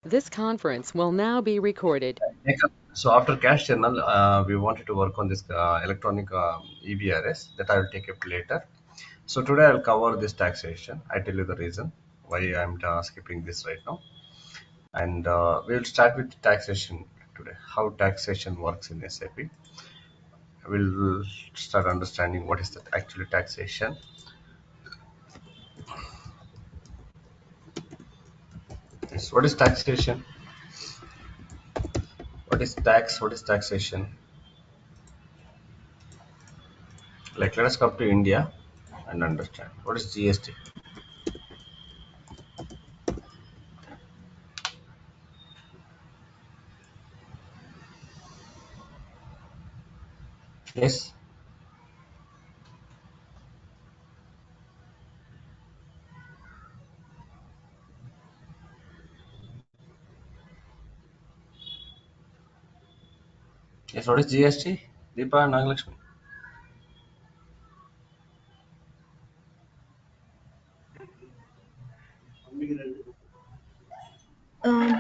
This conference will now be recorded. So after cash channel, we wanted to work on this electronic EBRS that I will take up later. So today I'll cover this taxation. I tell you the reason why I'm skipping this right now, and we'll start with taxation today. How taxation works in SAP. We'll start understanding what is the actually taxation. Yes, what is taxation? What is tax? What is taxation? Like let us come to India and understand what is GST. Yes. Yes, what is GST? Deepa and Nagalakshmi.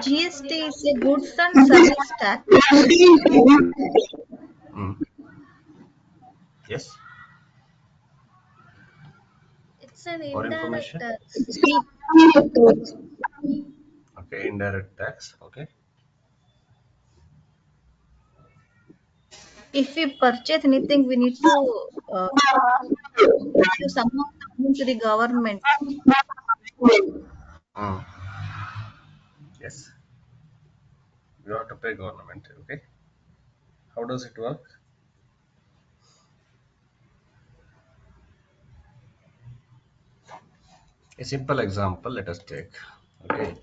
GST is a goods and service tax. Mm. Yes. It's an For indirect information. tax. Okay, indirect tax. Okay. If we purchase anything, we need to give some of the money to the government. Mm. Yes. You have to pay government. Okay. How does it work? A simple example. Let us take. Okay.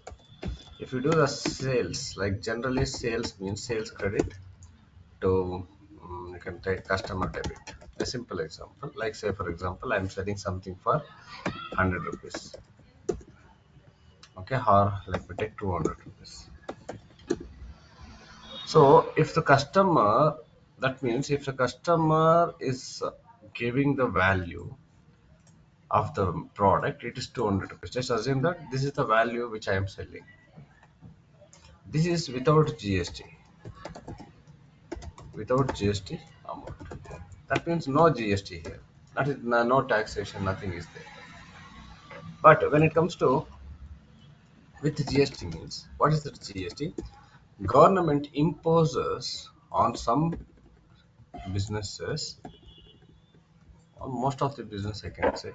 If you do the sales, like generally sales means sales credit to you can take customer debit. A simple example, like say for example, I'm selling something for 100 rupees. Okay, or let me take 200 rupees. So if the customer, that means if the customer is giving the value of the product, it is 200 rupees. Just assume that this is the value which I am selling. This is without GST, without GST amount. That means no GST here. That is no taxation, nothing is there. But when it comes to with GST means, what is the GST? Government imposes on some businesses, on most of the business I can say,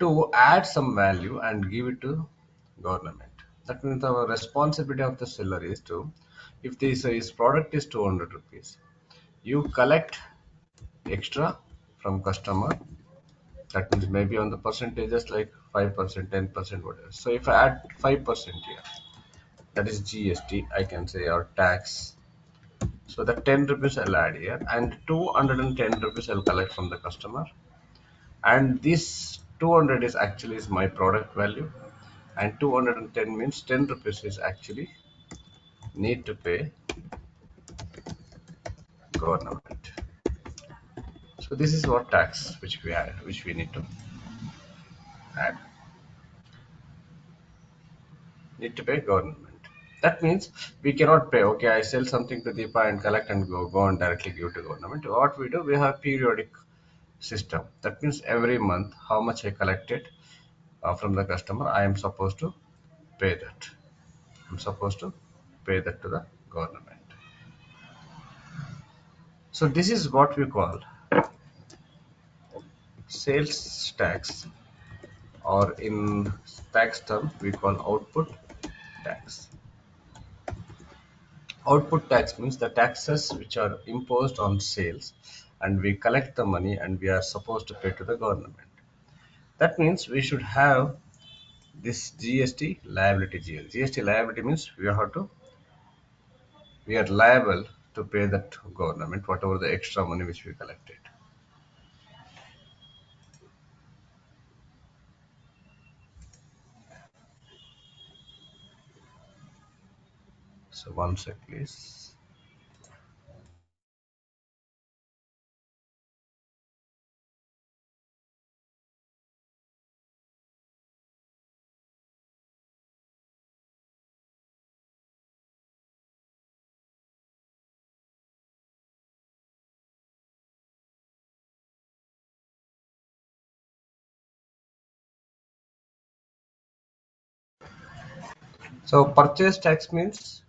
to add some value and give it to government. That means our responsibility of the seller is to, if this his product is 200 rupees, you collect extra from customer. That means maybe on the percentages like 5%, 10%, whatever. So if I add 5% here, that is GST, I can say, or tax. So the 10 rupees I'll add here, and 210 rupees I'll collect from the customer, and this 200 is actually is my product value, and 210 means 10 rupees is actually need to pay government. So this is what tax which we add, which we add need to pay government. That means we cannot pay, okay, I sell something to Deepa and collect and go and directly give to government. What we do, we have periodic system. That means every month how much I collected from the customer, I am supposed to pay that. I'm supposed to pay that to the government. So this is what we call sales tax, or in tax term we call output tax. Output tax means the taxes which are imposed on sales, and we collect the money and we are supposed to pay to the government. That means we should have this GST liability. GST liability means we are liable to pay that government whatever the extra money which we collected. So one sec please. So purchase tax means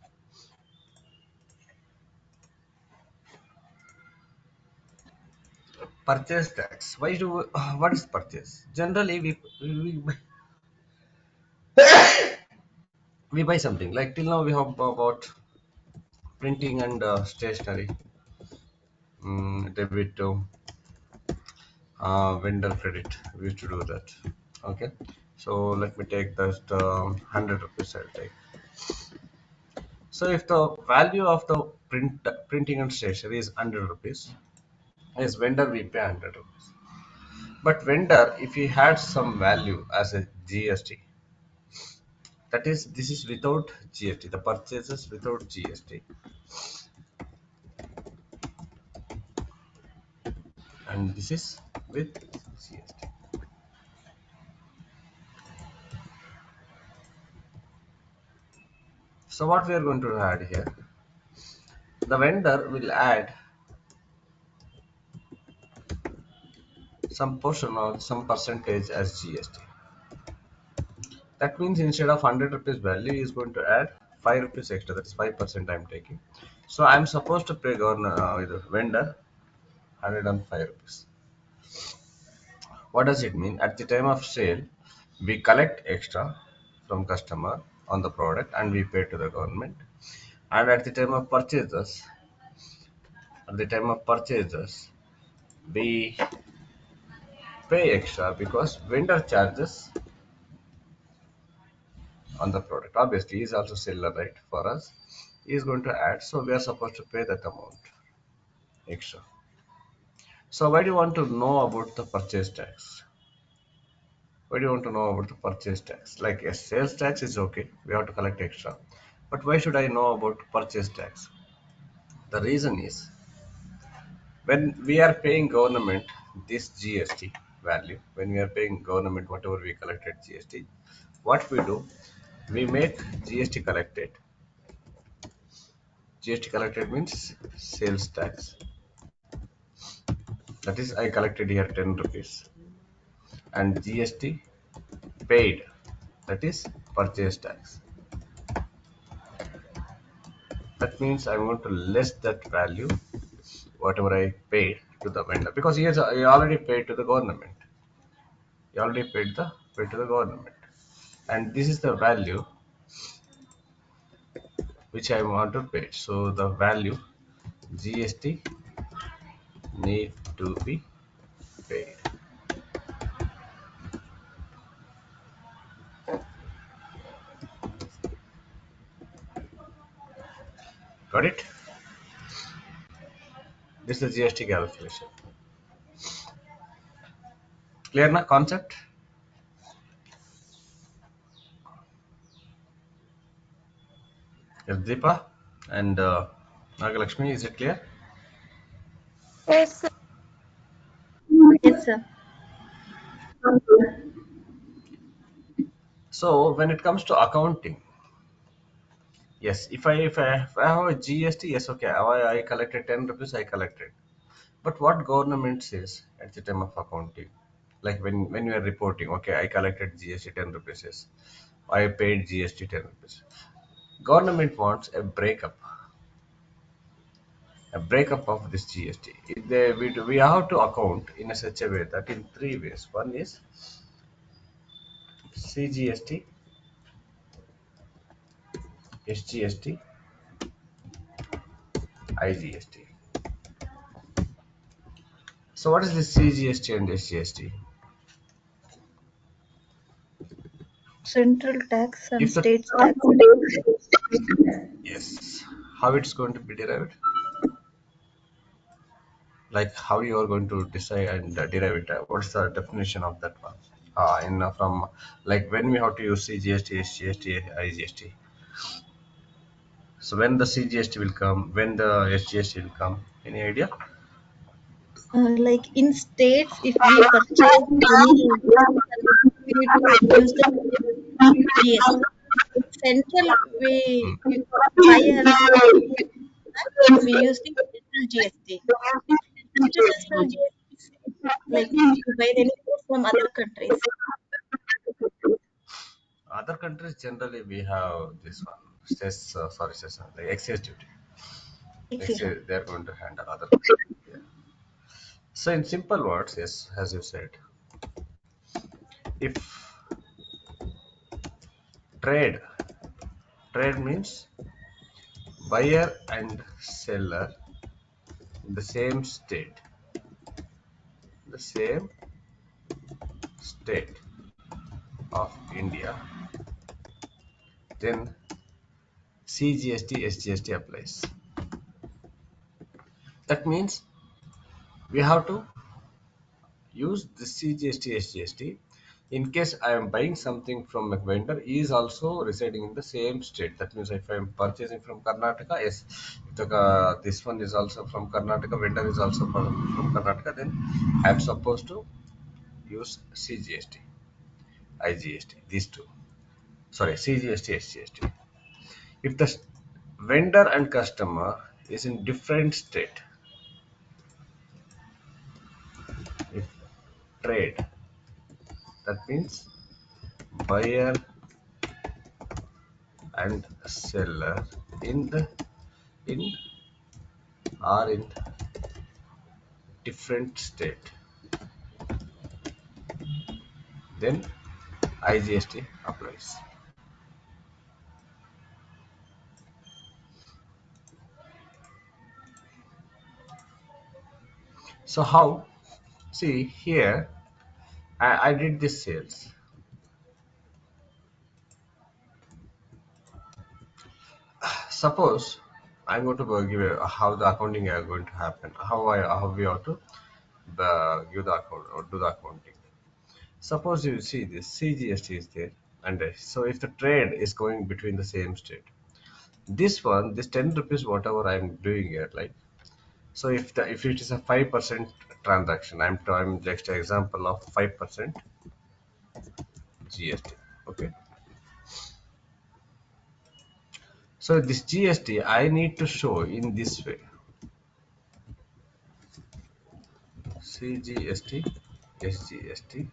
purchase tax. Why do what is purchase? Generally, we buy something. Like till now, we have bought printing and stationery, debit to vendor credit. We used to do that. Okay. So let me take that 100 rupees. I'll take. So if the value of the printing and stationery is 100 rupees, as vendor we pay 100 rupees. But vendor, if he had some value as a GST, that is, this is without GST, the purchases without GST, and this is with GST. So what we are going to add here, the vendor will add some portion or some percentage as GST. That means instead of 100 rupees value, he is going to add 5 rupees extra. That's 5% I'm taking. So I'm supposed to pay governor with the vendor 105 rupees. What does it mean? At the time of sale, we collect extra from customer on the product and we pay to the government. And at the time of purchases, we pay extra because vendor charges on the product. Obviously, he is also seller, right? For us, he is going to add, so we are supposed to pay that amount extra. So why do you want to know about the purchase tax? Why do you want to know about the purchase tax? Like a sales tax is okay, we have to collect extra. But why should I know about purchase tax? The reason is when we are paying government this GST value, when we are paying government whatever we collected GST, what we do, we make GST collected. GST collected means sales tax. That is, I collected here 10 rupees and GST paid. That is purchase tax. That means I'm going to less that value, whatever I paid to the vendor, because he already paid to the government. He already paid to the government, and this is the value which I want to pay. So the value GST need to be paid. Got it? This is the GST calculation. Clear na concept? Yes, Deepa and Nagalakshmi, is it clear? Yes, sir. Yes, sir. So when it comes to accounting, yes, if I have a GST, yes, okay, I collected 10 rupees, I collected. But what government says at the time of accounting, like when you are reporting, okay, I collected GST 10 rupees, yes, I paid GST 10 rupees. Government wants a breakup of this GST. If we have to account in a such a way that in three ways. One is CGST, SGST, IGST. So what is this CGST and SGST? Central tax and If the states tax. yes, how it's going to be derived? Like how you are going to decide and derive it? What's the definition of that one? In from like when we have to use CGST, SGST, IGST. So when the CGST will come, when the SGST will come? Any idea? Like in states, if we purchase any service, we need to use the GST. In central, Hmm. we buy as we use the central GST. International GST is like if you buy anything from other countries. Other countries generally we have this one cess, like excess duty. Excess. Excess, they are going to handle other countries. Yeah. So in simple words, yes, as you said, if trade trade means buyer and seller in the same state of India, then CGST SGST applies. That means we have to use the CGST SGST in case I am buying something from a vendor. He is also residing in the same state. That means if I am purchasing from Karnataka, yes, if this one is also from Karnataka, vendor is also from Karnataka, then I am supposed to use CGST, IGST, these two. Sorry, CGST, SGST. If the vendor and customer is in different state, if trade, that means buyer and seller in the in are in different state, then IGST applies. So how? See here, I did this sales. Suppose I'm going to give how the accounting are going to happen. How we ought to give the account or do the accounting. Suppose you see this CGST is there, and so if the trade is going between the same state, this 10 rupees whatever I'm doing here, like, so if it is a 5% transaction, I'm just an example of 5% GST. Okay, so this GST I need to show in this way: CGST, SGST.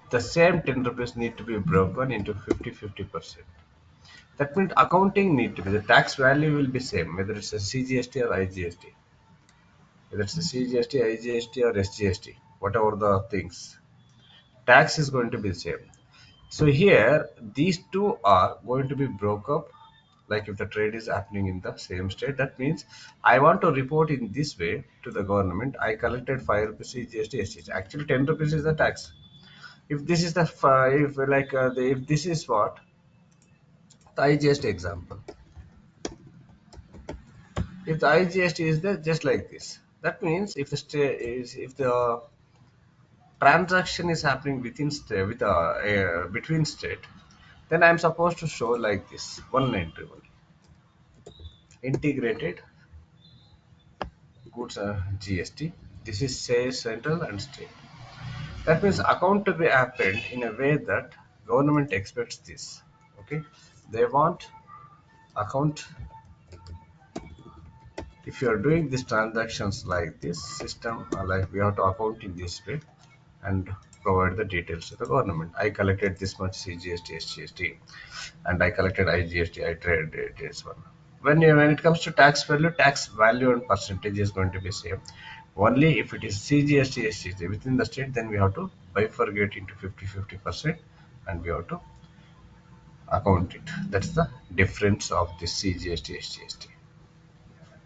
The same 10 rupees need to be broken into 50-50%. That means accounting need to be, the tax value will be same whether it's a CGST or IGST, whether it's a CGST, IGST or SGST, whatever the things, tax is going to be the same. So here these two are going to be broke up, like if the trade is happening in the same state. That means I want to report in this way to the government: I collected 5 rupees CGST, SGST. Actually 10 rupees is the tax. If this is the if like if this is what the IGST example, if the IGST is there just like this, that means if the if the transaction is happening within state with between state, then I'm supposed to show like this one entry only: integrated goods GST. This is say central and state. That means account to be happened in a way that government expects this. Okay, they want account. If you are doing these transactions like this system, like we have to account in this way and provide the details to the government. I collected this much CGST, SGST, and I collected IGST. I traded this one. When it comes to tax value and percentage is going to be same. Only if it is CGST, SGST within the state, then we have to bifurcate into 50-50%, and we have to account it. That's the difference of the CGST, SGST.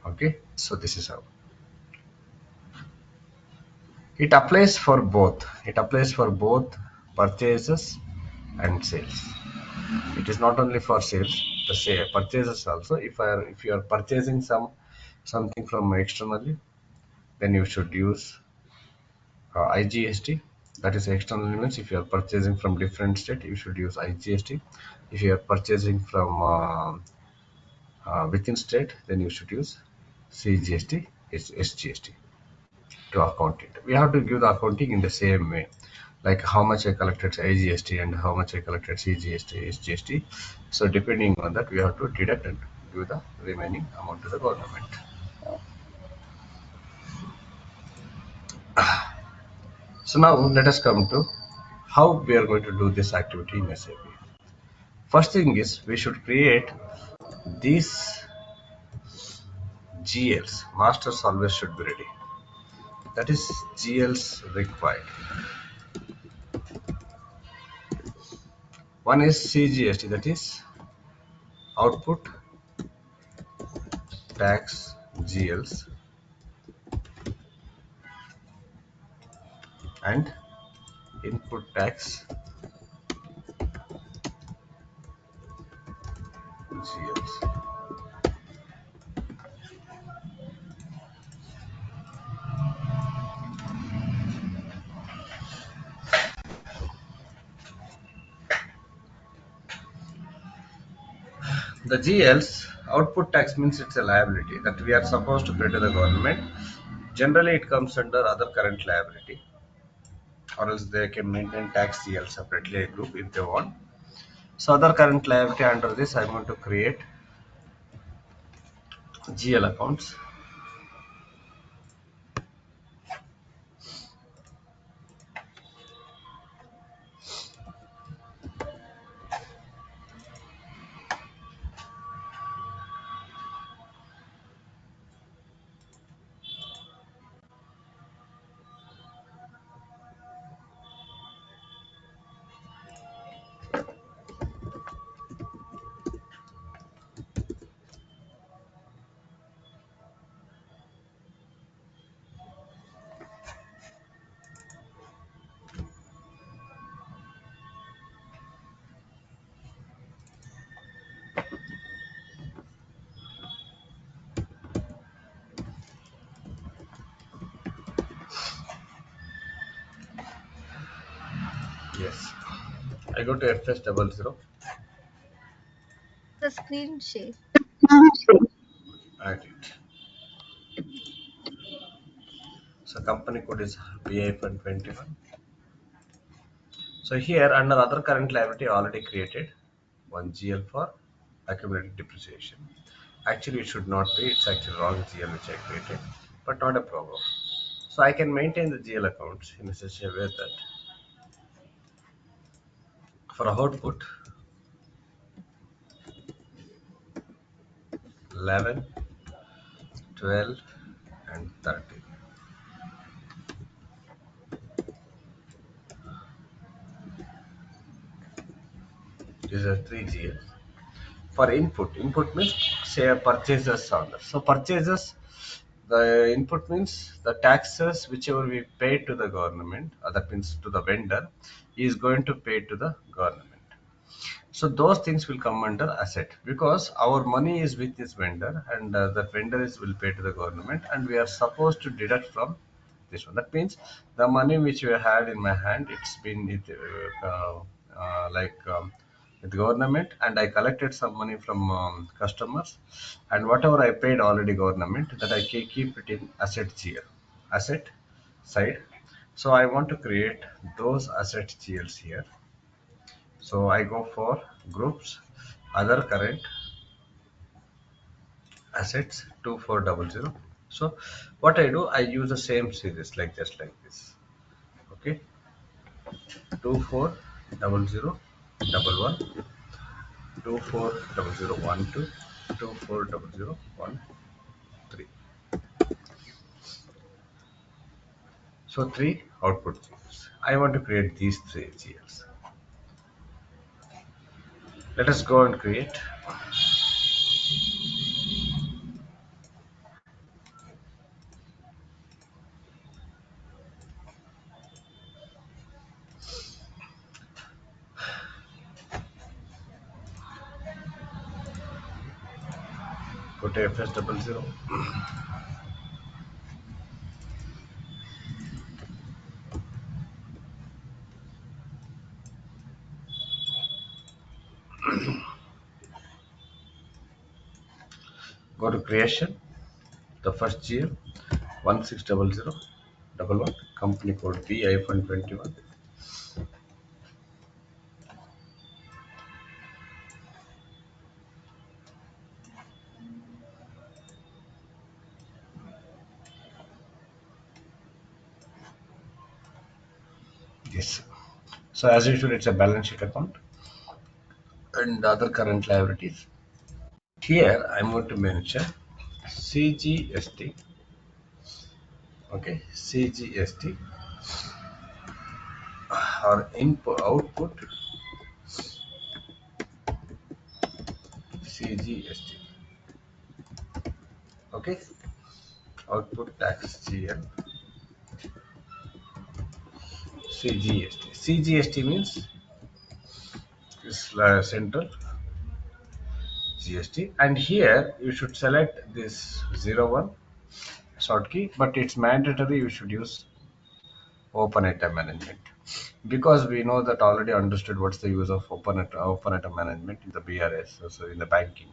Okay, so this is how it applies for both. It applies for both purchases and sales. It is not only for sales, the say purchases also. If you are purchasing something from externally, then you should use IGST. That is external means if you are purchasing from different state, you should use IGST. If you are purchasing from within state, then you should use CGST, SGST to account it. We have to give the accounting in the same way, like how much I collected IGST and how much I collected CGST, SGST. So depending on that, we have to deduct and give the remaining amount to the government. So now let us come to how we are going to do this activity in SAP. First thing is we should create these GLs. Masters always should be ready. That is GLs required. One is CGST, that is output tax GLs, and input tax GLs. The GLs output tax means it's a liability that we are supposed to pay to the government. Generally, it comes under other current liability, or else they can maintain tax GL separately a group if they want. So, other current liability under this, I want to create GL accounts. Yes, I go to FS00. The screen share. Add it. So company code is BI-21. So here under other current liability already created one GL for accumulated depreciation. Actually it should not be, it's actually wrong GL which I created, but not a problem. So I can maintain the GL accounts in such a way that for output 11, 12 and 13. These are three GLs. For input means say a purchases order. So purchases, the input means the taxes whichever we pay to the government, that means to the vendor, is going to pay to the government. So those things will come under asset because our money is with this vendor, and that vendor is will pay to the government, and we are supposed to deduct from this one. That means the money which we had in my hand, it's been like with government, and I collected some money from customers, and whatever I paid already government, that I keep it in asset GL, asset side. So I want to create those asset GLs here. So I go for groups, other current assets 2400. So what I do, I use the same series like just like this. Okay, 2400 240012 240013. So three output GLs. I want to create these three GLs. Let us go and create. Go to FS00. Go to creation. The first GL 160011, company code B-21. Yes. So as usual, it's a balance sheet account. and other current liabilities. Here I'm going to mention CGST. Okay, CGST or input output CGST. Okay, output tax GL CGST. CGST means is central GST, and here you should select this 01 short key, but it's mandatory you should use open item management because we know that already understood what's the use of open item management in the BRS, so in the banking.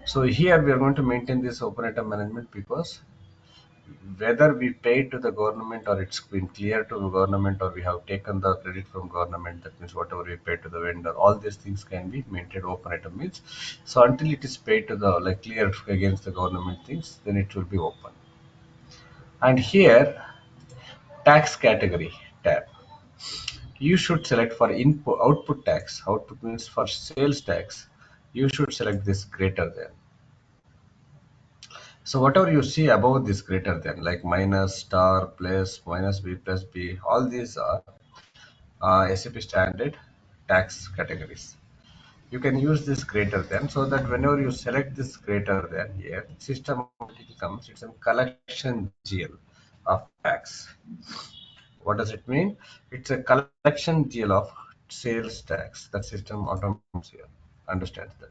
So here we are going to maintain this open item management because whether we pay to the government or it's been clear to the government or we have taken the credit from government, that means whatever we pay to the vendor, all these things can be maintained open item means. So until it is paid to the like clear against the government things, then it will be open. And here tax category tab, you should select for input output tax. Output means for sales tax. You should select this greater than. So whatever you see above this greater than, like minus, star, plus, minus B, plus B, all these are SAP standard tax categories. You can use this greater than so that whenever you select this greater than here, system automatically comes. It's a collection GL of tax. What does it mean? It's a collection GL of sales tax. That system automates here. Understands that.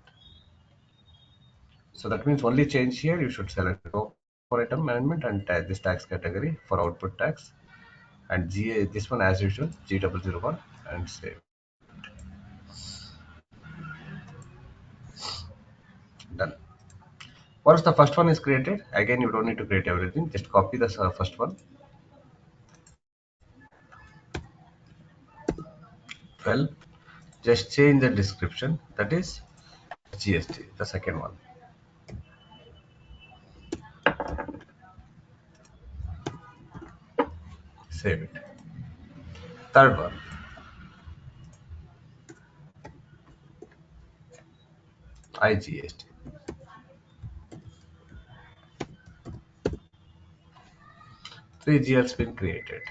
So that means only change here you should select open item management and this tax category for output tax and GA this one as usual G001 and save. Done. Once the first one is created, again you don't need to create everything. Just copy the first one. Well, just change the description. That is GST, the second one. Save it. Third one. IGST. Three GLs been created.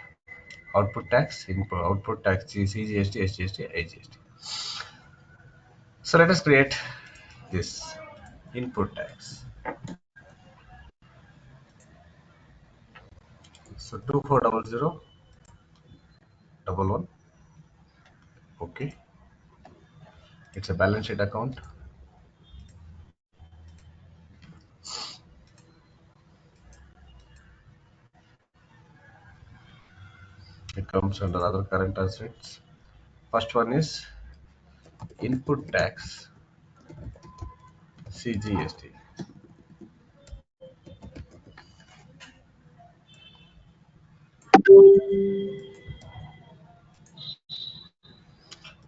Output tax, input, output tax, CGST, SGST, IGST. So let us create this input tax. So 240011. Okay. It's a balance sheet account. It comes under other current assets. First one is input tax CGST.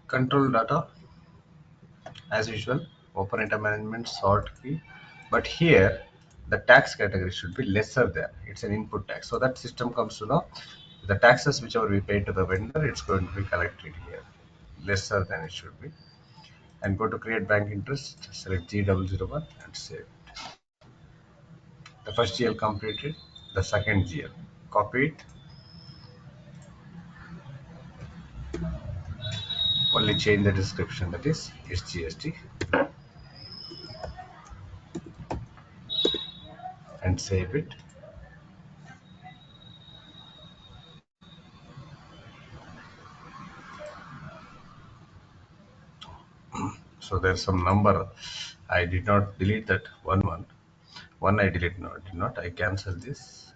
Control data as usual, open item management sort key, but here the tax category should be lesser than. It's an input tax, so that system comes to know the taxes whichever we pay to the vendor, it's going to be collected here lesser than it should be. And go to create bank interest, select G001 and save. The first GL completed, the second GL. Copy it. Only change the description, that is SGST, and save it. So there's some number. I did not delete that one. One I did not. I cancel this.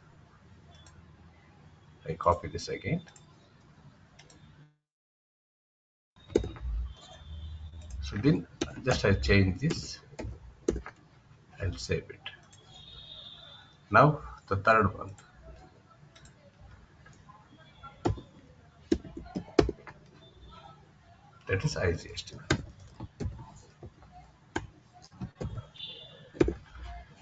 I copy this again. So then just I change this and save it. Now the third one. That is IGST.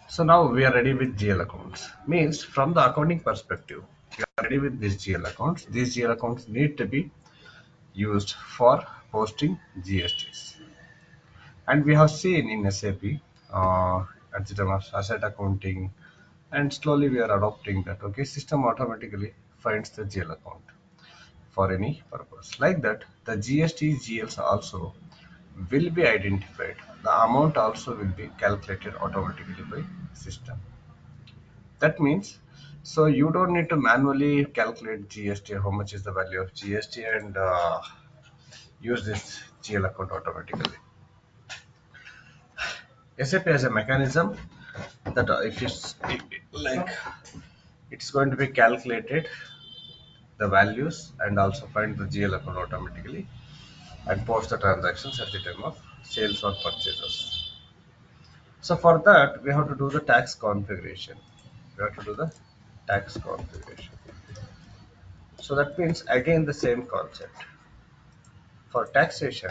So now we are ready with GL accounts. Means from the accounting perspective, we are ready with these GL accounts. These GL accounts need to be used for posting GSTs. And we have seen in SAP at the time of asset accounting, and slowly we are adopting that. Okay, system automatically finds the GL account for any purpose. Like that, the GST GLs also will be identified. The amount also will be calculated automatically by system. That means, so you don't need to manually calculate GST, how much is the value of GST, and use this GL account automatically. SAP has a mechanism that if it's like it's going to be calculated the values and also find the GL account automatically and post the transactions at the time of sales or purchases. So for that we have to do the tax configuration. We have to do the tax configuration. So that means again the same concept. For taxation,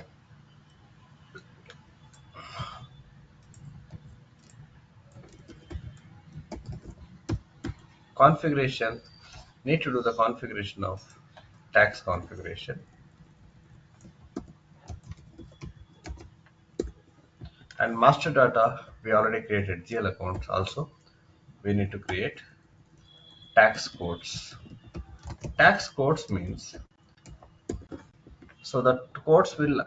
configuration, need to do the configuration of tax configuration, and master data we already created GL accounts. Also we need to create tax codes. Tax codes means, so that codes will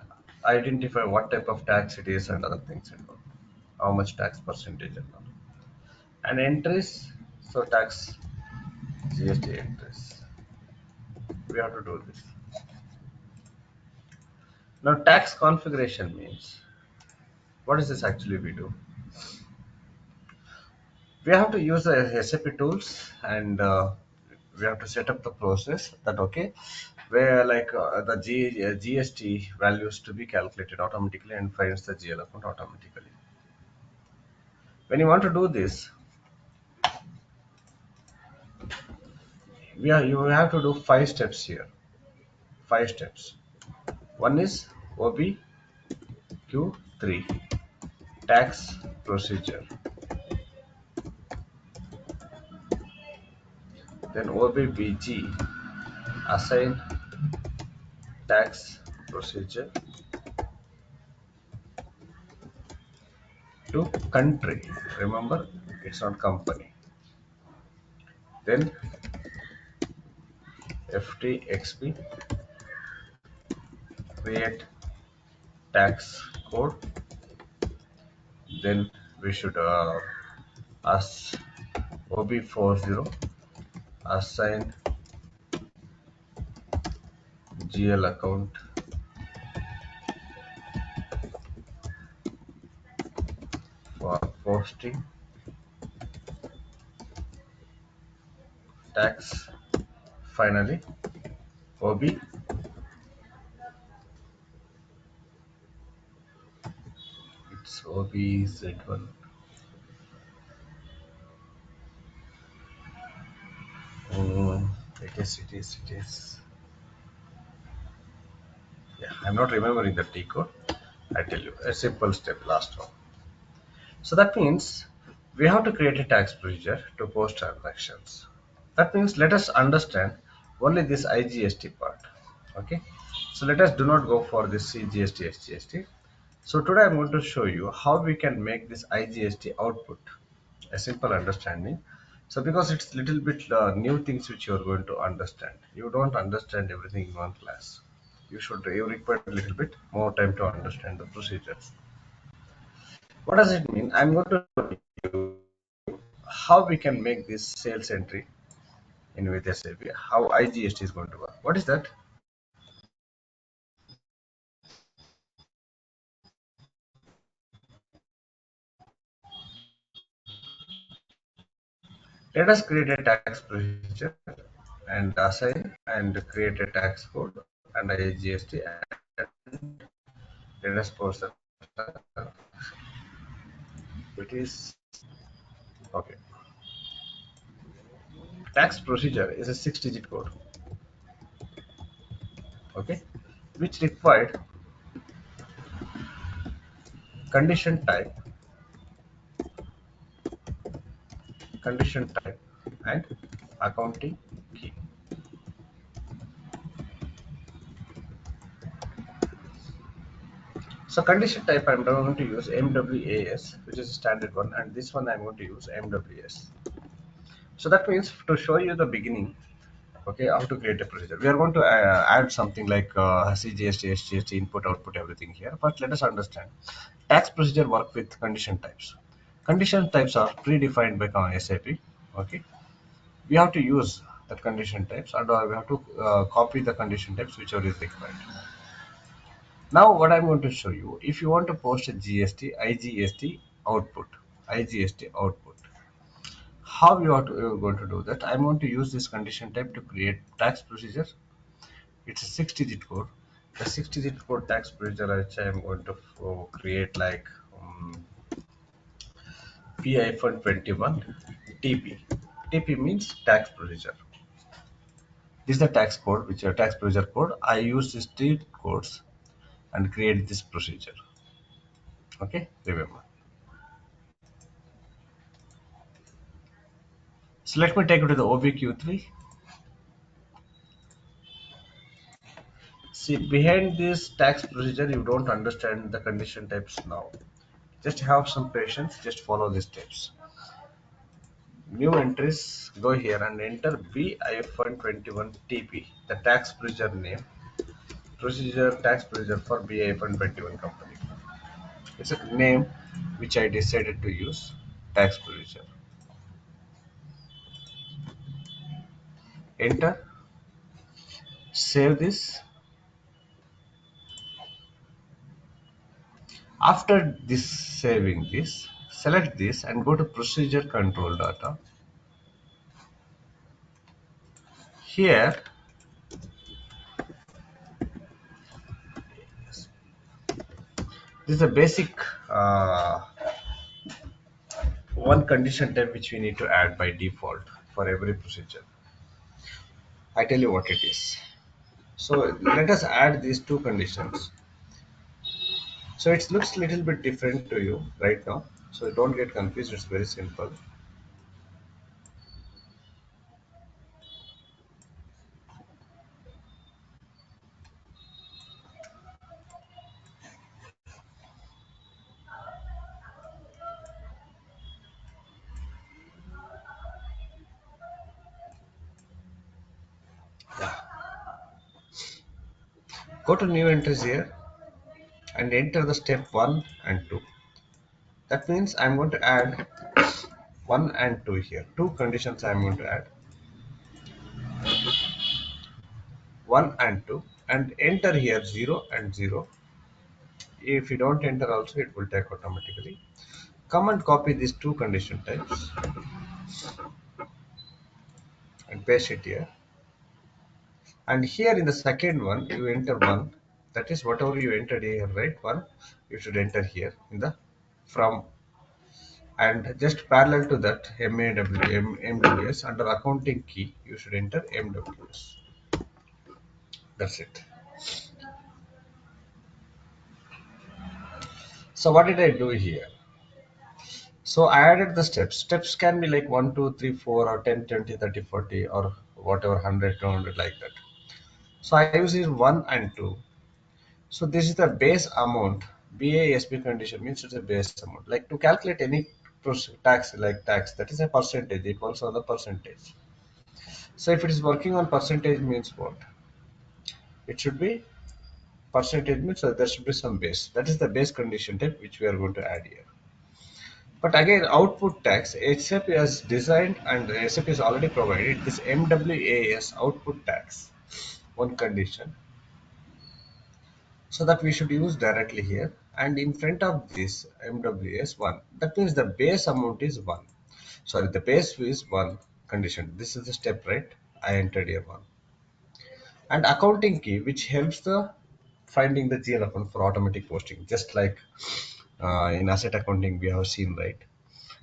identify what type of tax it is and other things and all, how much tax percentage and all. And entries, so tax GST entries. We have to do this. Now tax configuration means, what is this actually we do? We have to use the SAP tools, and we have to set up the process that okay, where like the GST values to be calculated automatically and finds the GL account automatically. When you want to do this, you have to do 5 steps here. 5 steps. One is OBQ3, tax procedure. Then OBBG, assign tax procedure to country. Remember, it's not company. Then FTXP, create tax code. Then we should as OB40, assign GL account for posting tax. Finally, OB, it's OBZ1. Mm, it is. Yeah, I'm not remembering the T code. I tell you, a simple step, last one. So that means we have to create a tax procedure to post transactions. That means let us understand only this IGST part. Okay. So let us do not go for this CGST, SGST. So today I'm going to show you how we can make this IGST output a simple understanding. So because it's little bit new things which you are going to understand. You don't understand everything in one class. You require a little bit more time to understand the procedures. What does it mean? I'm going to show you how we can make this sales entry in with SAP, how IGST is going to work. What is that? Let us create a tax procedure and assign and create a tax code and IGST, and let us post that. It is okay. Tax procedure is a 6-digit code, okay, which required condition type, and accounting key. So condition type I'm going to use MWAS, which is a standard one, and this one I'm going to use MWS. So that means to show you the beginning, okay, how to create a procedure. We are going to add something like CGST, SGST, input, output, everything here. But let us understand. Tax procedure work with condition types. Condition types are predefined by SAP. Okay, we have to use the condition types, and we have to copy the condition types whichever is required. Now, what I'm going to show you, if you want to post a GST, IGST output, IGST output, how you're going to do that? I'm going to use this condition type to create tax procedure. It's a 6-digit code. The 6-digit code tax procedure which I'm going to create like P-21 TP. TP means tax procedure. This is the tax code, which is tax procedure code. I use these three codes and create this procedure. Okay, remember. So let me take you to the OBQ3. See, behind this tax procedure, you don't understand the condition types now. Just have some patience, just follow these steps. New entries, go here and enter B-21 TP, the tax procedure name, procedure tax procedure for B-21 company. It's a name which I decided to use, tax procedure. Enter, save this. After this saving this, select this and go to procedure control data. Here, this is a basic one condition type which we need to add by default for every procedure. I tell you what it is. So let us add these two conditions. So it looks a little bit different to you right now. So don't get confused. It's very simple. Go to new entries here and enter the step 1 and 2. That means I'm going to add 1 and 2 here. Two conditions I'm going to add. 1 and 2 and enter here 0 and 0. If you don't enter also it will take automatically. Come and copy these two condition types and paste it here. And here in the second one you enter 1. That is whatever you entered here, right? 1 you should enter here in the from, and just parallel to that MWS under accounting key you should enter MWS. That's it. So what did I do here? So I added the steps. Steps can be like 1, 2, 3, 4 or 10, 20, 30, 40 or whatever, 100, 200 like that. So I use here 1 and 2. So this is the base amount. BASP condition means it's a base amount. Like to calculate any tax, like tax, that is a percentage equals on the percentage. So if it is working on percentage means what? It should be percentage means there should be some base. That is the base condition type which we are going to add here. But again, output tax, SAP has designed and SAP is already provided this MWAS output tax, one condition. So that we should use directly here. And in front of this MWS 1, that means the base amount is 1. Sorry, the base is 1 condition. This is the step, right? I entered here 1. And accounting key, which helps the finding the GL account for automatic posting, just like in asset accounting we have seen, right?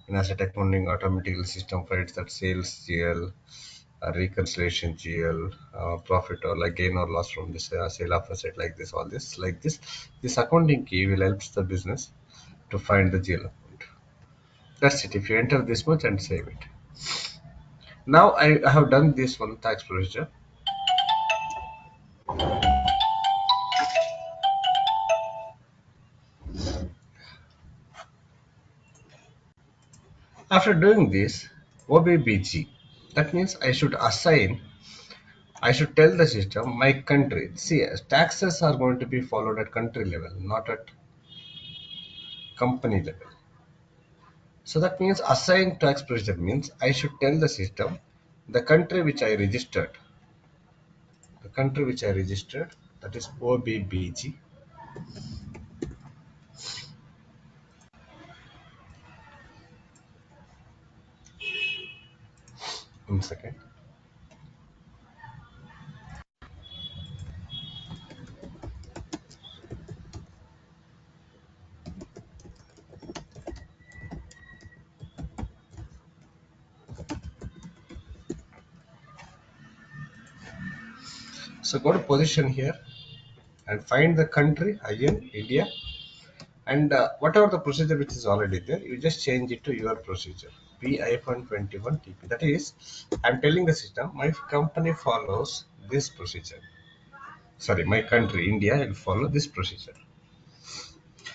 In asset accounting, automatic system finds that sales GL, reconciliation GL, profit or like gain or loss from this sale of asset, like this, all this, like this. This accounting key will help the business to find the GL account. That's it. If you enter this much and save it. Now I have done this one tax procedure. After doing this, OBBG, that means I should tell the system my country. See, taxes are going to be followed at country level, not at company level. So that means assign tax procedure means I should tell the system the country which I registered, that is OBBG. One second. So go to position here and find the country again, India, and whatever the procedure which is already there, you just change it to your procedure. P-21 TP. That is, I'm telling the system my company follows this procedure. Sorry, my country, India, will follow this procedure.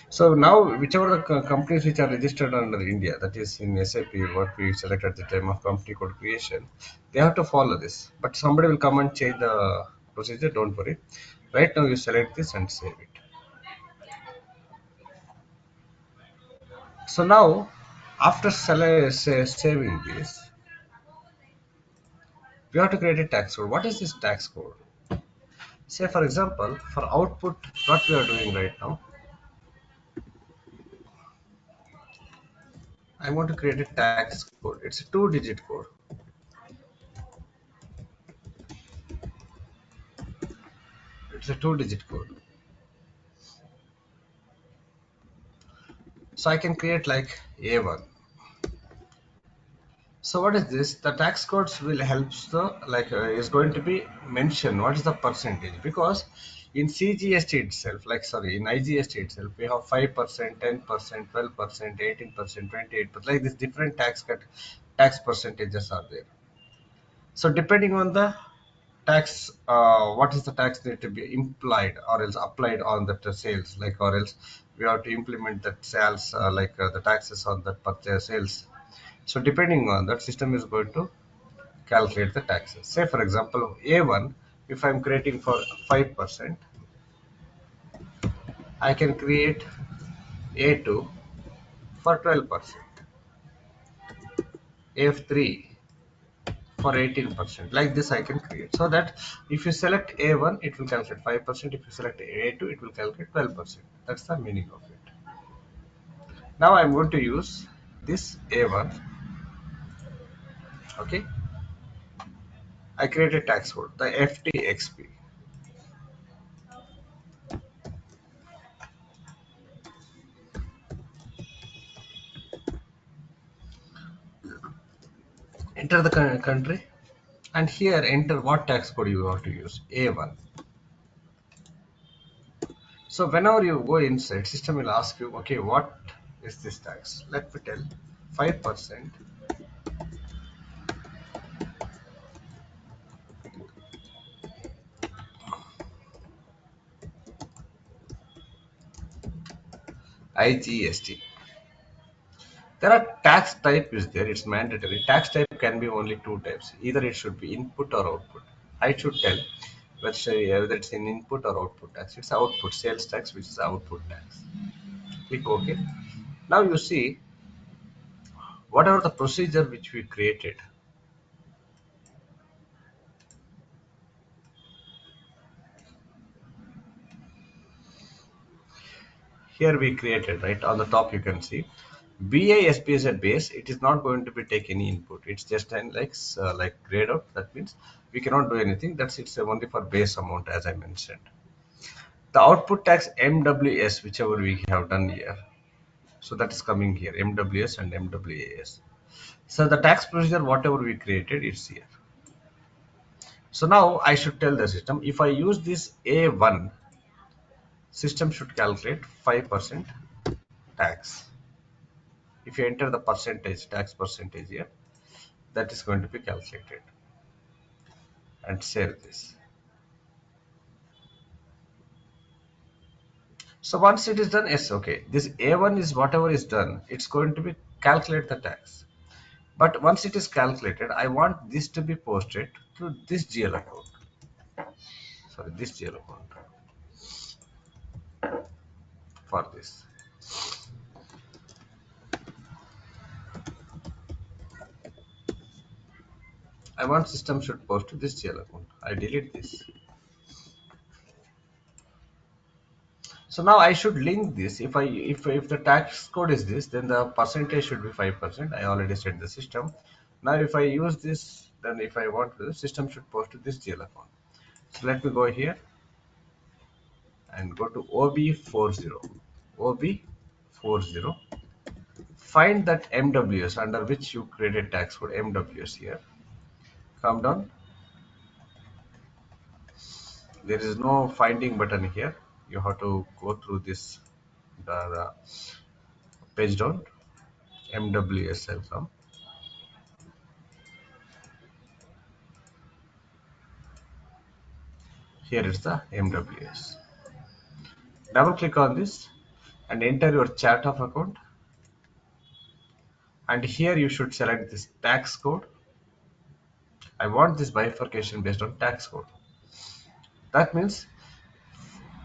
So now, whichever the companies which are registered under India, that is in SAP, what we select at the time of company code creation, they have to follow this. But somebody will come and change the procedure. Don't worry. Right now, you select this and save it. So now, after saving this, we have to create a tax code. What is this tax code? Say, for example, for output, what we are doing right now, I want to create a tax code. It's a two-digit code. It's a two-digit code. So I can create like A1. So what is this? The tax codes will helps the is going to be mentioned what is the percentage, because in CGST itself, in IGST itself, we have 5%, 10%, 12%, 18%, 28%. Like these different tax percentages are there. So depending on the tax, what is the tax need to be implied or else applied on the sales, or else we have to implement that sales the taxes on that purchase sales. So depending on that, system is going to calculate the taxes. Say for example, A1, if I'm creating for 5%, I can create A2 for 12%, F3 for 18%. Like this I can create. So that if you select A1, it will calculate 5%. If you select A2, it will calculate 12%. That's the meaning of it. Now I'm going to use this A1. Okay. I create a tax code, the FTXP. Enter the country, and here enter what tax code you want to use, A1. So whenever you go inside, system will ask you, okay, what is this tax? Let me tell, 5%. IGST. There are tax type is there, it's mandatory. Tax type can be only two types. Either it should be input or output. I should tell whether it's in input or output tax. It's output, sales tax, which is output tax. Click OK. Now you see, whatever the procedure which we created, here we created, right on the top you can see BASP is a base. It is not going to be take any input. It's just an like grade out. That means we cannot do anything. That's it's only for base amount, as I mentioned. The output tax MWS, whichever we have done here. So that is coming here, MWS and MWAS. So the tax procedure, whatever we created, it's here. So now I should tell the system, if I use this A1, system should calculate 5% tax. If you enter the percentage, tax percentage here, that is going to be calculated, and save this. So once it is done, yes, okay, this A1 is whatever is done, it's going to be calculate the tax. But once it is calculated, I want this to be posted to this GL account. Sorry, this GL account for this. I want system should post to this GL account. I delete this. So now I should link this. If the tax code is this, then the percentage should be 5%. I already set the system. Now if I use this, then if I want the system should post to this GL account. So let me go here and go to OB40. OB40. Find that MWS under which you created tax code MWS here. Come down. There is no finding button here. You have to go through this the page down. MWS will come. Here is the MWS. Double click on this and enter your chart of account. And here you should select this tax code. I want this bifurcation based on tax code. That means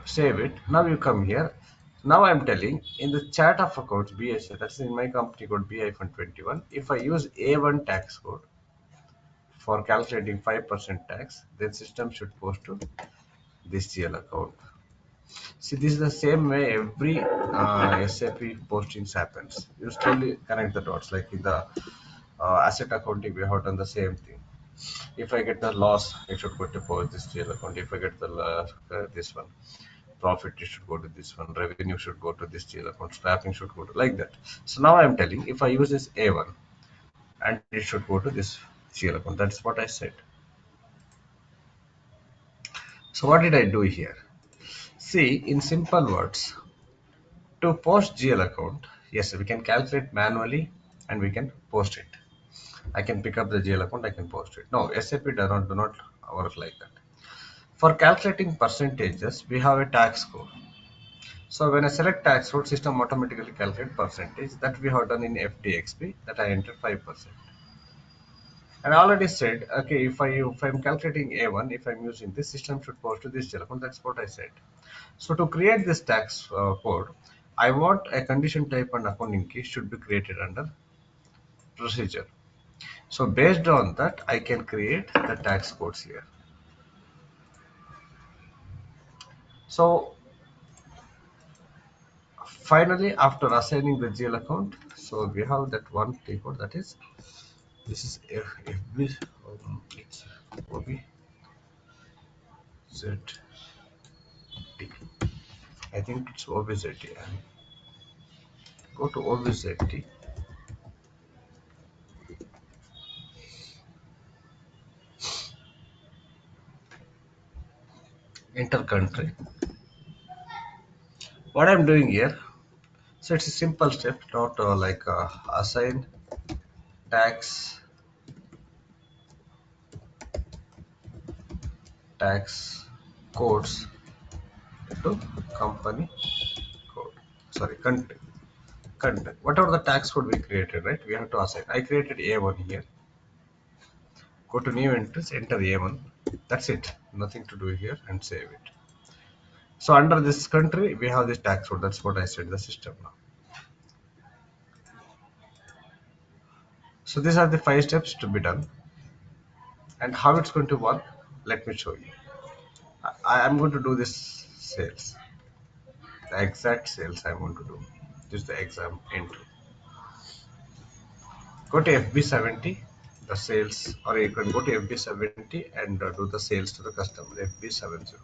save it. Now you come here. Now I'm telling in the chart of accounts BSA, that's in my company code B-21. If I use A1 tax code for calculating 5% tax, then system should post to this GL account. See, this is the same way every SAP postings happens. You slowly connect the dots. Like in the asset accounting, we have done the same thing. If I get the loss, it should go to this GL account. If I get the this one profit, it should go to this one. Revenue should go to this GL account. Scrapping should go to like that. So now I'm telling if I use this A1, and it should go to this GL account. That's what I said. So what did I do here? See, in simple words, to post GL account, yes, we can calculate manually and we can post it. I can pick up the GL account, I can post it. No, SAP do not work like that. For calculating percentages, we have a tax code. So when I select tax code, system automatically calculate percentage. That we have done in FDXP, that I entered 5%. And I already said, okay, if I'm calculating A1, if I'm using this system should post to this GL account. That's what I said. So to create this tax code, I want a condition type and accounting key should be created under procedure. So based on that, I can create the tax codes here. So finally, after assigning the GL account, so we have that one T code, that is, this is FB, it's OBZT. I think it's OBZT. Go to OBZT. Enter country. What I'm doing here, so it's a simple step, not like assign tax codes to company code. Sorry, country. Country. Whatever the tax code we created, right? We have to assign. I created A1 here. Go to new entries, enter A1. That's it. Nothing to do here and save it. So under this country, we have this tax code. That's what I said, the system now. So these are the 5 steps to be done. And how it's going to work, let me show you. I am going to do this sales. The exact sales I'm going to do. This is the exam entry. Go to FB70, the sales, or you can go to FB70 and do the sales to the customer, FB70.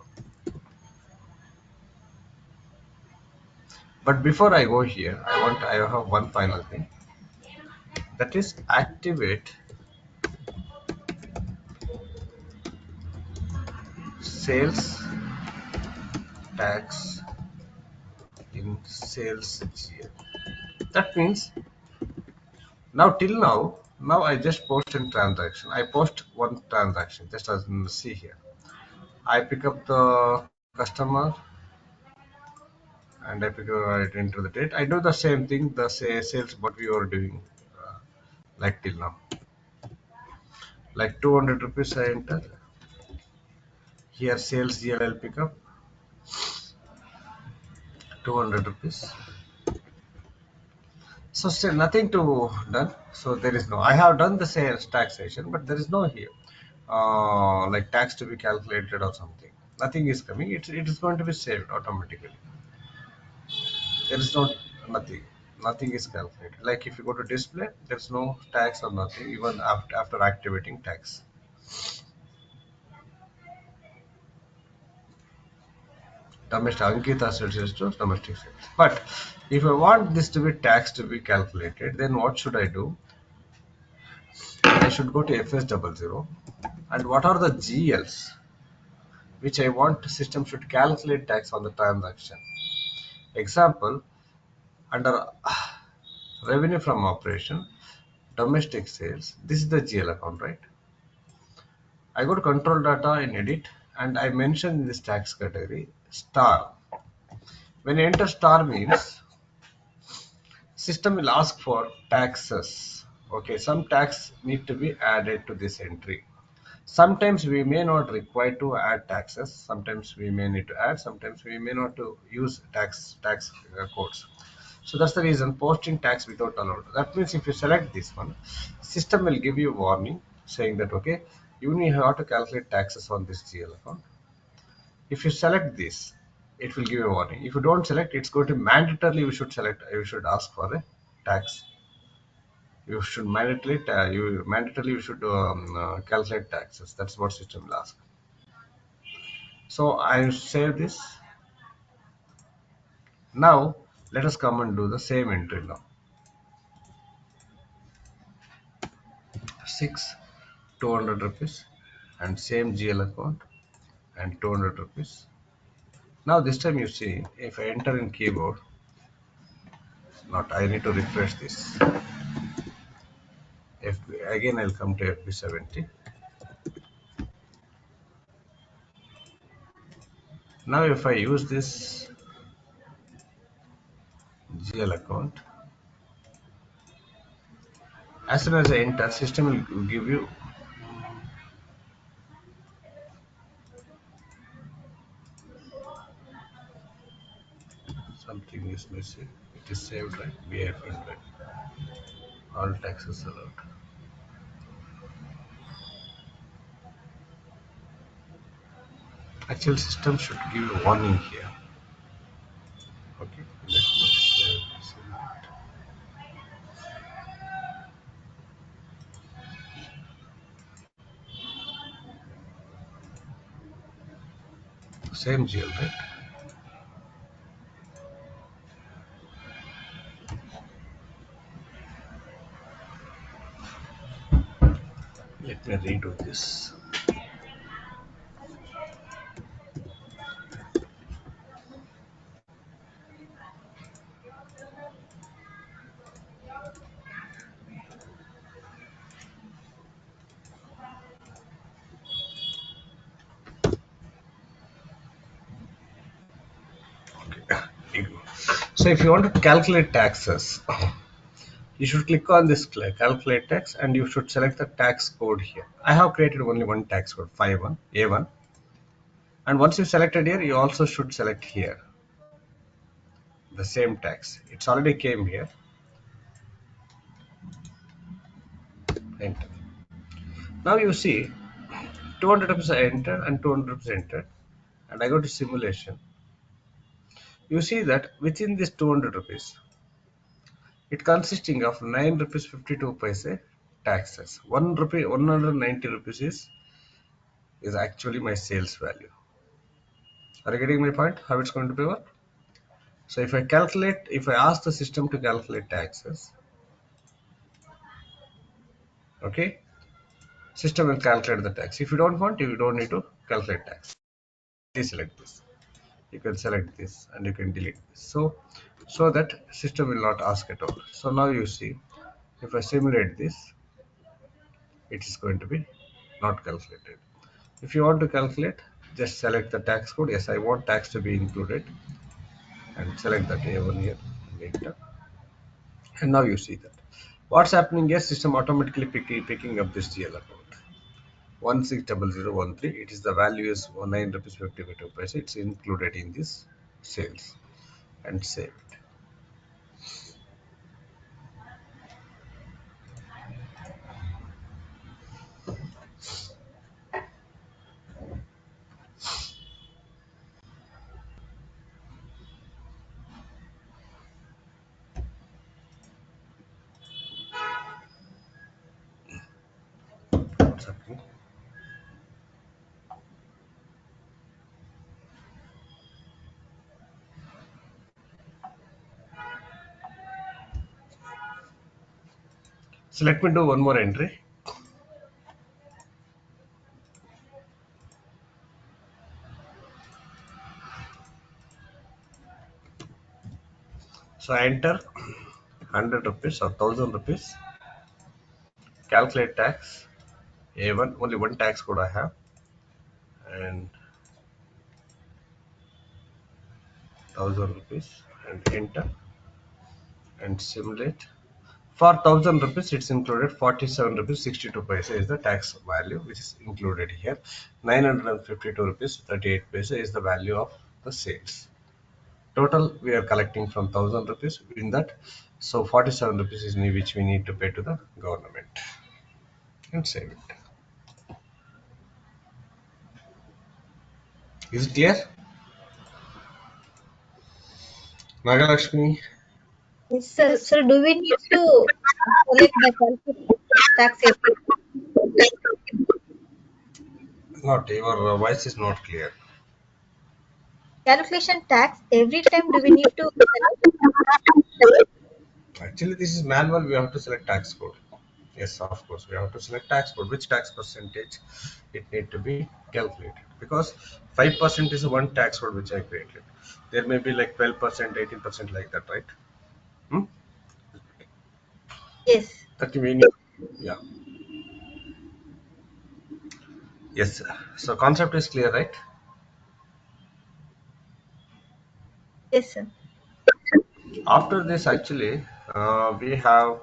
But before I go here, I have one final thing. That is activate sales tax in sales GL. That means now till now I just post in transaction. I post one transaction, just as you see here. I pick up the customer and I enter the date. I do the same thing, the sales what we were doing like till now. Like 200 rupees I enter. Here sales GL I'll pick up 200 rupees. So still nothing to done. So there is no. I have done the sales taxation, but there is no here like tax to be calculated or something. Nothing is coming. It is going to be saved automatically. There is not nothing. Nothing is calculated. Like if you go to display, there is no tax or nothing even after activating tax. Domestic Ankita says to domestic sales. But if I want this to be tax to be calculated, then what should I do? I should go to FS00 and what are the GLs which I want system should calculate tax on the transaction. Example, under revenue from operation, domestic sales, this is the GL account, right? I go to control data in edit and I mention in this tax category star. When you enter star means system will ask for taxes. Okay, some tax need to be added to this entry. Sometimes we may not require to add taxes. Sometimes we may need to add. Sometimes we may not to use tax codes. So that's the reason posting tax without allowed. That means if you select this one, system will give you a warning saying that okay, you need have to calculate taxes on this GL account. If you select this, it will give you a warning. If you don't select, it's going to mandatorily you should select. You should ask for a tax. You should mandatorily you should calculate taxes. That's what system will ask. So I save this. Now let us come and do the same entry now. 6 200 rupees and same GL account and 200 rupees. Now this time you see if I enter in keyboard, not I need to refresh this. Again I'll come to FB70. Now if I use this GL account, as soon as I enter, system will give you something is missing. It is saved right. BF100. All taxes allowed. Actual system should give you warning here. Okay. Let me save this. Same GL right. Let me redo this. Okay. So if you want to calculate taxes, you should click on this calculate tax and you should select the tax code here. I have created only one tax code 51 A1, and once you selected here you also should select here the same tax. It's already came here. Enter. Now you see 200 rupees I enter and 200 rupees entered and I go to simulation. You see that within this 200 rupees it consisting of 9 rupees 52 paise taxes. 1 rupee 190 rupees is actually my sales value. Are you getting my point? How it's going to be work? So if I ask the system to calculate taxes, okay, system will calculate the tax. If you don't want, you don't need to calculate tax. Please select this. You can select this and you can delete this. So that system will not ask at all. So now you see, if I simulate this, it is going to be not calculated. If you want to calculate, just select the tax code. Yes, I want tax to be included and select that A1 here and enter. And now you see that. What's happening here? System automatically picking up this GL account. 160013. It is the value is 9 rupees 52 paise. It's included in this sales and save it. What's happening? So let me do one more entry. So I enter 100 rupees or 1000 rupees. Calculate tax. A1, only one tax code I have, and 1000 rupees, and enter and simulate. For 1000 rupees, it's included 47 rupees 62 paise is the tax value which is included here. 952 rupees 38 paise is the value of the sales. Total we are collecting from 1000 rupees in that. So 47 rupees is which we need to pay to the government and save it. Is it clear? Nagalakshmi? Yes, sir. Sir, do we need to select the taxation? Not, your voice is not clear. Calculation tax, every time do we need to select? Actually, this is manual. We have to select tax code. Yes, of course, we have to select tax code. Which tax percentage it need to be calculated? Because 5% is one tax code which I created. There may be like 12%, 18% like that, right? Hmm? Yes. That we need. Yeah. Yes. So concept is clear, right? Yes, sir. After this, actually, we have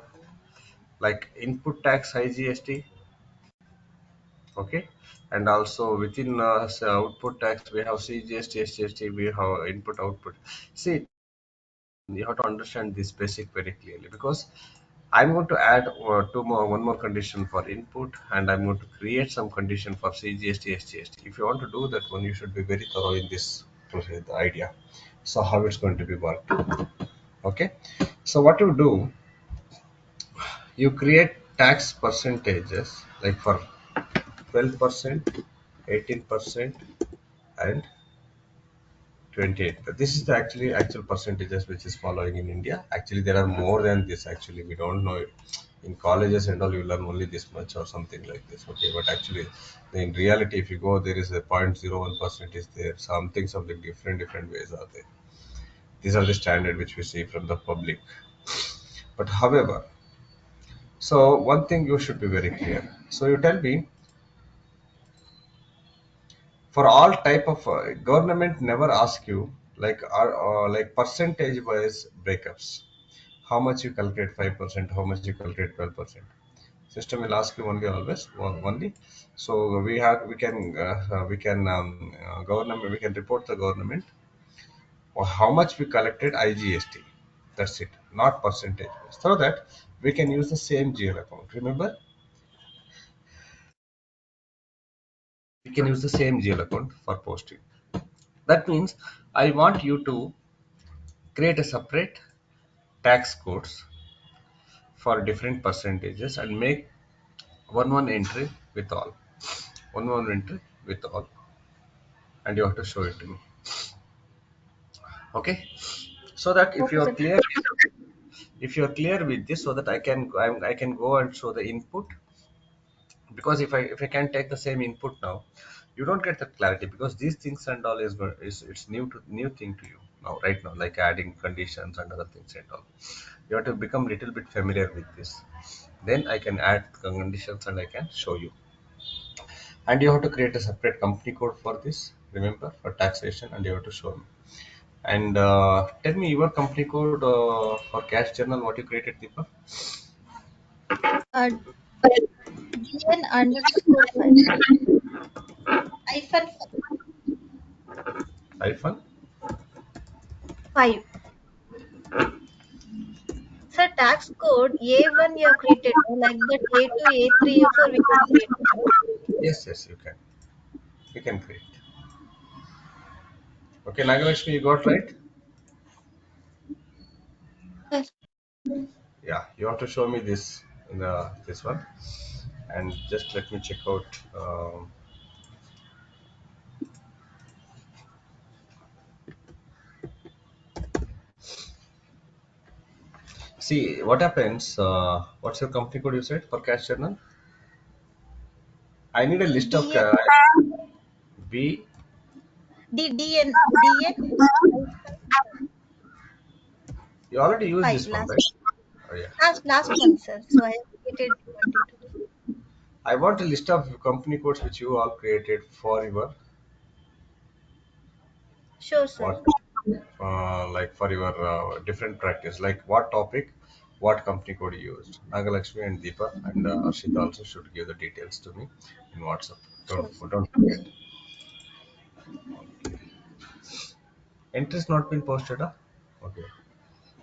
like input tax IGST, okay, and also within output tax we have CGST, SGST, we have input output. See, you have to understand this basic very clearly because I'm going to add one more condition for input, and I'm going to create some condition for CGST, SGST. If you want to do that one, you should be very thorough in this process, the idea. So how it's going to be worked. Okay. So what you do, you create tax percentages like for 12%, 18%, and 28. This is the actual percentages which is following in India. Actually, there are more than this. Actually, we don't know it. In colleges and all, you learn only this much or something like this. Okay, but actually, in reality, if you go, there is a 0.01% is there. Something different ways are there. These are the standard which we see from the public. But however, so one thing you should be very clear. So you tell me for all type of government never ask you like are like percentage wise breakups, how much you calculate 5%, how much you calculate 12%. System will ask you only always only. So we can government, we can report the government or how much we collected IGST. That's it, not percentage, so that we can use the same GL account. Remember, we can use the same GL account for posting. That means I want you to create a separate tax codes for different percentages and make one entry with all, one entry with all, and you have to show it to me. Okay, so that Okay, sir. if you are clear with this, so that I can go and show the input. Because if I can take the same input now, you don't get the clarity because these things and all is it's new thing to you now, right now, like adding conditions and other things and all. You have to become little bit familiar with this. Then I can add conditions and I can show you. And you have to create a separate company code for this, remember, for taxation, and you have to show me. And tell me your company code for cash journal, what you created, Deepa. Uh, DN underscore 5. Hyphen Hyphen. 5. So tax code A1 you have created, no? Like that A2, A3, A4 we can create, right? Yes, yes, you can. You can create. Okay, Nagalakshmi, you got right. Yes. Yeah, you have to show me this in this one, and just let me check out. See what happens. What's your company code you said for cash journal? I need a list of DN, B. DN hyphen You already used 5 this one, last right? Oh yeah. last month, sir. So I have created 22. I want a list of company codes which you all created for your Sure, sir. what, like for your different practice. Like what topic, what company code you used. Nagalakshmi and Deepa and Arshita also should give the details to me in WhatsApp. Sure, sir. Don't forget. Entries not been posted. Huh? Okay.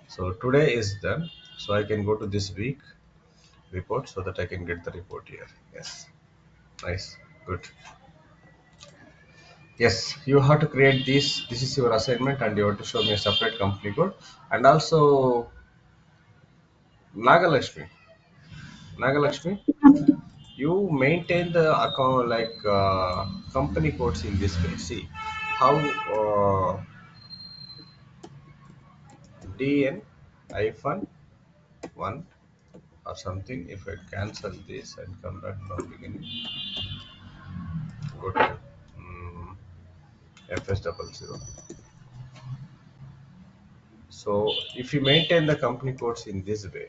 So today is done. So I can go to this week report so that I can get the report here. Yes. Nice. Good. Yes, you have to create this. This is your assignment, and you have to show me a separate company code. And also, Nagalakshmi. Yes, sir. Nagalakshmi, you maintain the account like company codes in this way. See how DN hyphen one or something. If I cancel this and come back from beginning, go to FS double zero. So if you maintain the company codes in this way,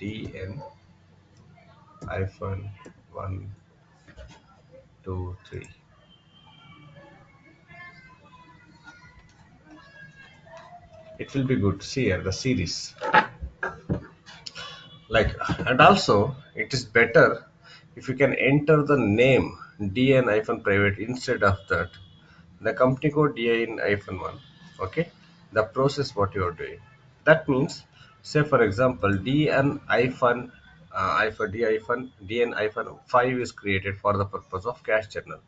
DN hyphen one, two, three, it will be good. See here the series. Like, and also it is better if you can enter the name DN hyphen private instead of that the company code DN hyphen one. Okay, the process what you are doing. That means, say for example, DN hyphen hyphen D hyphen DN hyphen 5 is created for the purpose of cash journal.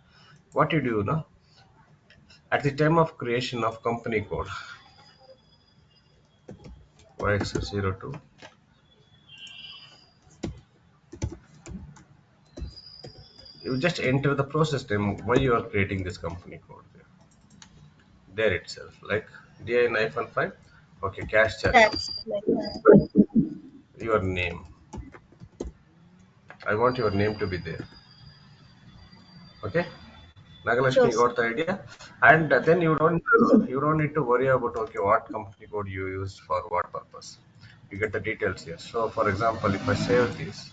What you do now at the time of creation of company code YX02, you just enter the process name why you are creating this company code there itself, like DIN iPhone 5. Okay, cash channel. Tax like Your name. I want your name to be there. Okay, sure, Nagalakshmi sir. got the idea, and then you don't need to worry about okay what company code you used for what purpose. You get the details here. So, for example, if I save this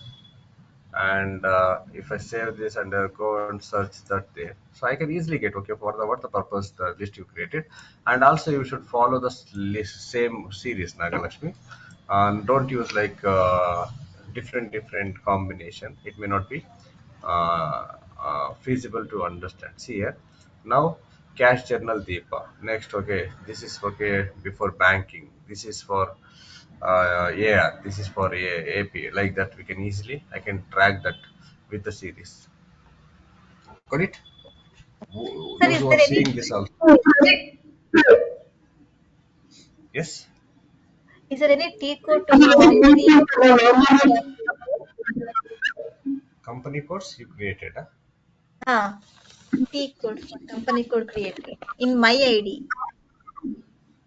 and if I save this and go and search that there, so I can easily get okay for the what the purpose the list you created, and also you should follow the same series, Nagalakshmi, and don't use like different combination. It may not be feasible to understand. See here, now cash journal Deepa. Next, okay, this is okay before banking. This is for yeah, this is for AP. Like that, we can easily I can track that with the series. Got it? Sir, Those is who are there any seeing this also. Yes, T code to normally company codes you created. Huh? ah T code for company code created in my ID?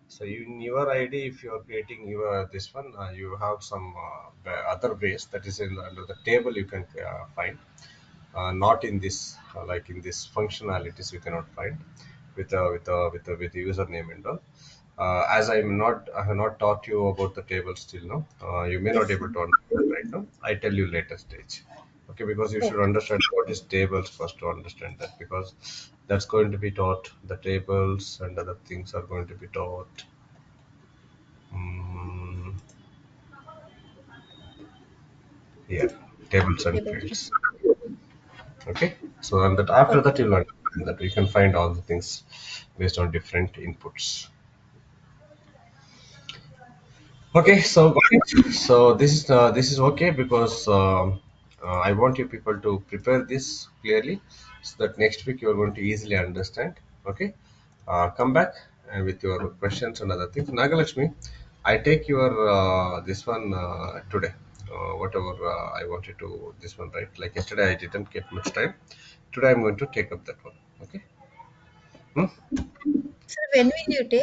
So in your ID, if you are creating your this one, you have some other ways that is in under the table you can find. Not in this like in this functionalities you cannot find with the username and all. As I have not taught you about the table still now. You may Yes, not sir. able to understand right now. I tell you later stage. Okay, because you should Okay. understand what is tables first to understand that because that's going to be taught. The tables and other things are going to be taught. Mm, here, tables and Tables. fields. Okay, so and that after Okay. that you'll understand that we can find all the things based on different inputs. Okay, Okay. so got it. So this is okay because I want you people to prepare this clearly so that next week you are going to easily understand. Okay, come back with your questions and other things. Nagalakshmi, I take your this one today. Whatever I wanted to this one, right? Like yesterday I didn't get much time. Today I'm going to take up that one. Okay. Hmm? Sir, when will you take?